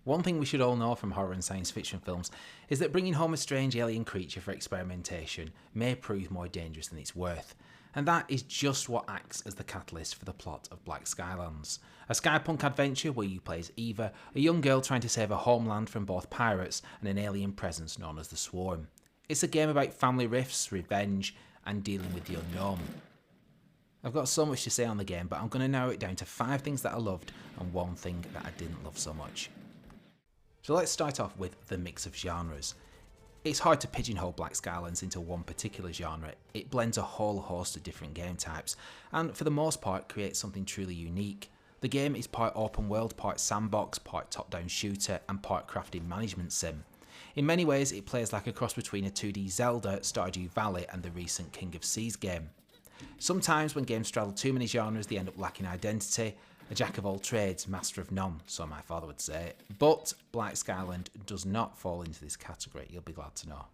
One thing we should all know from horror and science fiction films is that bringing home a strange alien creature for experimentation may prove more dangerous than it's worth. And that is just what acts as the catalyst for the plot of Black Skylands, a skypunk adventure where you play as Eva, a young girl trying to save her homeland from both pirates and an alien presence known as the Swarm. It's a game about family rifts, revenge, and dealing with the unknown. I've got so much to say on the game, but I'm going to narrow it down to 5 things that I loved and 1 thing that I didn't love so much. So let's start off with the mix of genres. It's hard to pigeonhole Black Skylands into one particular genre. It blends a whole host of different game types, and for the most part creates something truly unique. The game is part open world, part sandbox, part top-down shooter, and part crafting management sim. In many ways it plays like a cross between a 2D Zelda, Stardew Valley, and the recent King of Seas game. Sometimes when games straddle too many genres they end up lacking identity. A jack of all trades, master of none, so my father would say. But Black Skyland does not fall into this category, you'll be glad to know.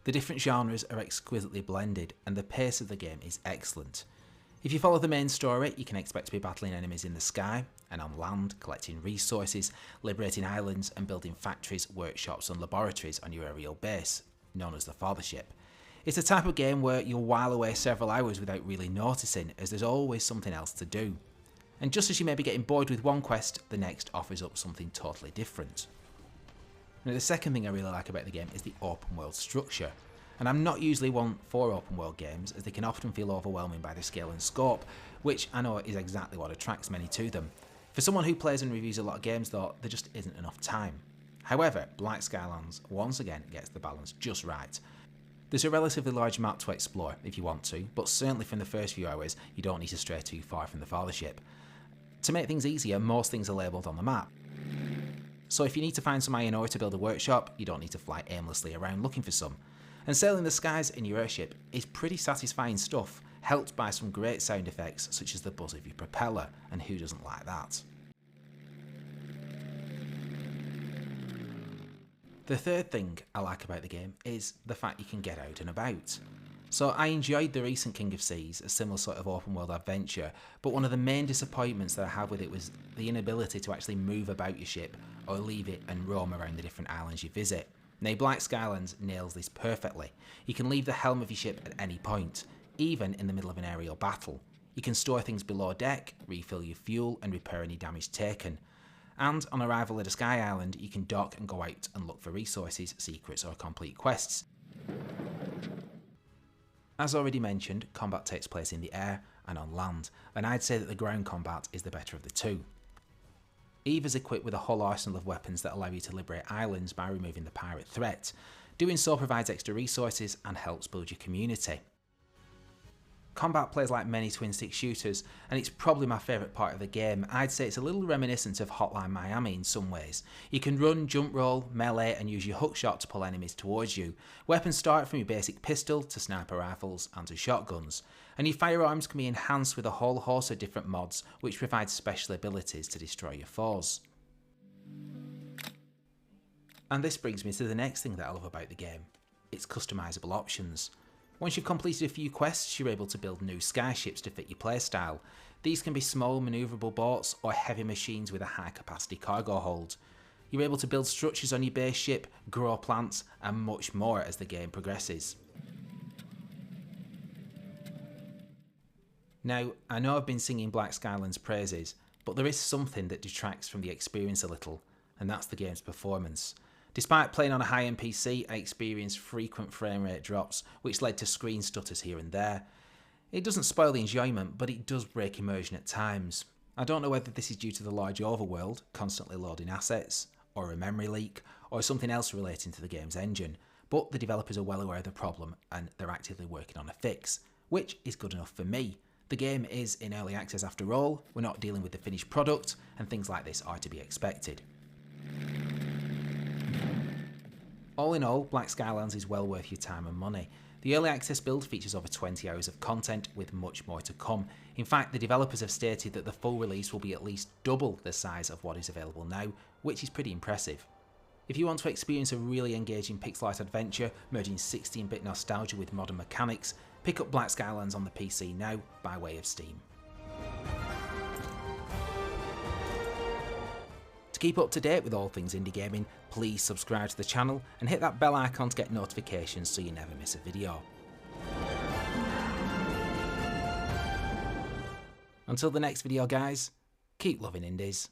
The different genres are exquisitely blended, and the pace of the game is excellent. If you follow the main story, you can expect to be battling enemies in the sky, and on land, collecting resources, liberating islands, and building factories, workshops, and laboratories on your aerial base, known as the Fathership. It's a type of game where you'll while away several hours without really noticing, as there's always something else to do. And just as you may be getting bored with one quest, the next offers up something totally different. Now the second thing I really like about the game is the open world structure. And I'm not usually one for open world games, as they can often feel overwhelming by the scale and scope, which I know is exactly what attracts many to them. For someone who plays and reviews a lot of games though, there just isn't enough time. However, Black Skylands once again gets the balance just right. There's a relatively large map to explore if you want to, but certainly from the first few hours you don't need to stray too far from the Fathership. To make things easier, most things are labelled on the map. So if you need to find some iron ore to build a workshop, you don't need to fly aimlessly around looking for some. And sailing the skies in your airship is pretty satisfying stuff, helped by some great sound effects such as the buzz of your propeller, and who doesn't like that? The third thing I like about the game is the fact you can get out and about. So I enjoyed the recent King of Seas, a similar sort of open world adventure, but one of the main disappointments that I had with it was the inability to actually move about your ship or leave it and roam around the different islands you visit. Now Black Skylands nails this perfectly. You can leave the helm of your ship at any point, even in the middle of an aerial battle. You can store things below deck, refill your fuel and repair any damage taken. And on arrival at a sky island, you can dock and go out and look for resources, secrets or complete quests. As already mentioned, combat takes place in the air and on land, and I'd say that the ground combat is the better of the two. Eva's equipped with a whole arsenal of weapons that allow you to liberate islands by removing the pirate threat. Doing so provides extra resources and helps build your community. Combat plays like many twin-stick shooters, and it's probably my favourite part of the game. I'd say it's a little reminiscent of Hotline Miami in some ways. You can run, jump roll, melee and use your hookshot to pull enemies towards you. Weapons start from your basic pistol to sniper rifles and to shotguns. And your firearms can be enhanced with a whole host of different mods which provide special abilities to destroy your foes. And this brings me to the next thing that I love about the game. Its customisable options. Once you've completed a few quests, you're able to build new skyships to fit your playstyle. These can be small manoeuvrable boats or heavy machines with a high capacity cargo hold. You're able to build structures on your base ship, grow plants and much more as the game progresses. Now, I know I've been singing Black Skylands praises, but there is something that detracts from the experience a little, and that's the game's performance. Despite playing on a high-end PC, I experienced frequent frame rate drops, which led to screen stutters here and there. It doesn't spoil the enjoyment, but it does break immersion at times. I don't know whether this is due to the large overworld, constantly loading assets, or a memory leak, or something else relating to the game's engine, but the developers are well aware of the problem and they're actively working on a fix, which is good enough for me. The game is in early access after all, we're not dealing with the finished product, and things like this are to be expected. All in all, Black Skylands is well worth your time and money. The early access build features over 20 hours of content with much more to come. In fact, the developers have stated that the full release will be at least double the size of what is available now, which is pretty impressive. If you want to experience a really engaging pixel art adventure, merging 16-bit nostalgia with modern mechanics, pick up Black Skylands on the PC now by way of Steam. keep up to date with all things indie gaming, please subscribe to the channel and hit that bell icon to get notifications so you never miss a video. Until the next video guys, keep loving indies.